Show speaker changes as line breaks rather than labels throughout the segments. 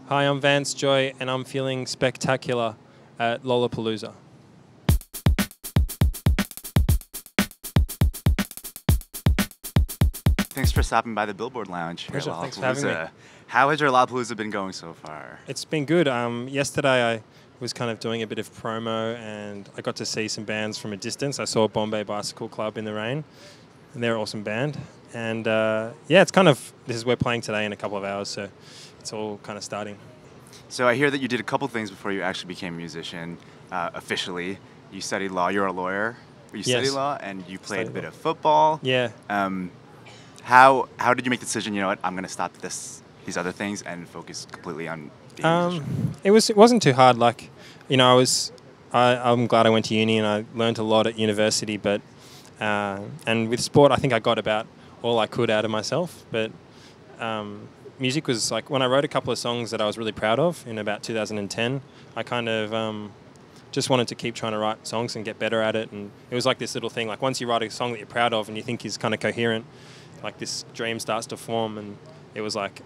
Hi, I'm Vance Joy, and I'm feeling spectacular at Lollapalooza.
Thanks for stopping by the Billboard Lounge here at
Pleasure. Thanks for having me.
Lollapalooza. How has your Lollapalooza been going so far?
It's been good. Yesterday I was kind of doing a bit of promo, and I got to see some bands from a distance. I saw Bombay Bicycle Club in the rain, and they're an awesome band. And we're playing today in a couple of hours, so it's all kind of starting.
So I hear that you did a couple things before you actually became a musician officially. You studied law. You're a lawyer. You studied law, and you played a bit of football.
Yeah.
How did you make the decision? You know what? I'm going to stop these other things and focus completely on being a musician.
It wasn't too hard. Like, you know, I'm glad I went to uni and I learned a lot at university. But and with sport, I think I got about all I could out of myself. But music was like, when I wrote a couple of songs that I was really proud of in about 2010, I kind of just wanted to keep trying to write songs and get better at it. And it was like this little thing, like once you write a song that you're proud of and you think is kind of coherent, like this dream starts to form. And it was like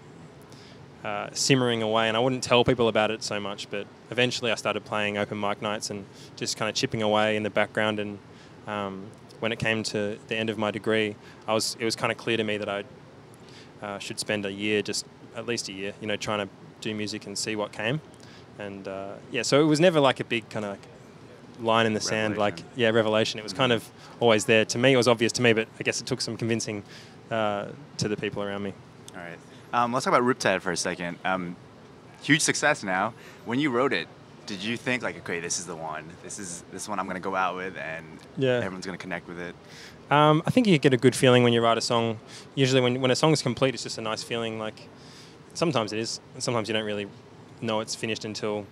simmering away, and I wouldn't tell people about it so much, but eventually I started playing open mic nights and just kind of chipping away in the background. And when it came to the end of my degree, it was kind of clear to me that I should spend a year, just at least a year, you know, trying to do music and see what came. And so it was never like a big kind of like line in the sand, like revelation. It was kind of always there. To me, it was obvious to me, but I guess it took some convincing to the people around me.
All right. Let's talk about Riptide for a second. Huge success now. When you wrote it, did you think like, okay, this is the one. This one I'm going to go out with, and everyone's going to connect with it?
I think you get a good feeling when you write a song. Usually when a song's complete, it's just a nice feeling. Like sometimes it is, and sometimes you don't really know it's finished until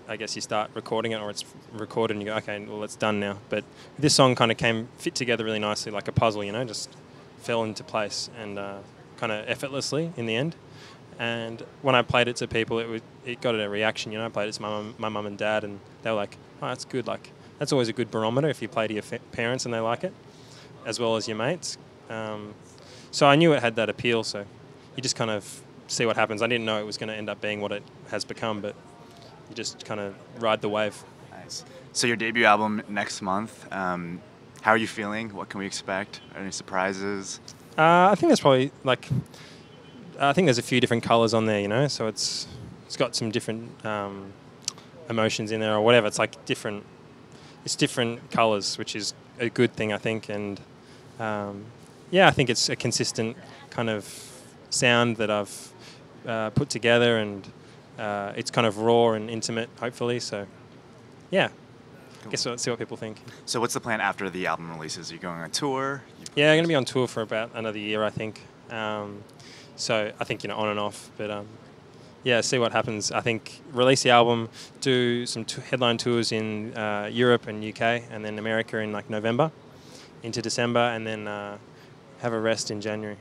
I guess you start recording it, or it's recorded and you go, okay, well, it's done now. But this song kind of fit together really nicely, like a puzzle, you know, just fell into place and kind of effortlessly in the end. And when I played it to people, it got a reaction. You know, I played it to my mum and dad, and they were like, "Oh, that's good." Like that's always a good barometer if you play to your parents and they like it, as well as your mates. So I knew it had that appeal. So you just kind of see what happens. I didn't know it was going to end up being what it has become, but you just kind of ride the wave.
Nice. So your debut album next month. How are you feeling? What can we expect? Any surprises?
I think there's probably I think there's a few different colours on there, you know. So it's got some different emotions in there or whatever. It's like different colours, which is a good thing, I think. And I think it's a consistent kind of sound that I've put together, and it's kind of raw and intimate, hopefully. So, yeah. Cool. I guess we'll see what people think. So
what's the plan after the album releases? Are you going on tour?
Yeah, I'm going to be on tour for about another year, I think. So I think, you know, on and off. But, see what happens. I think release the album, do some headline tours in Europe and UK, and then America in like November into December, and then have a rest in January.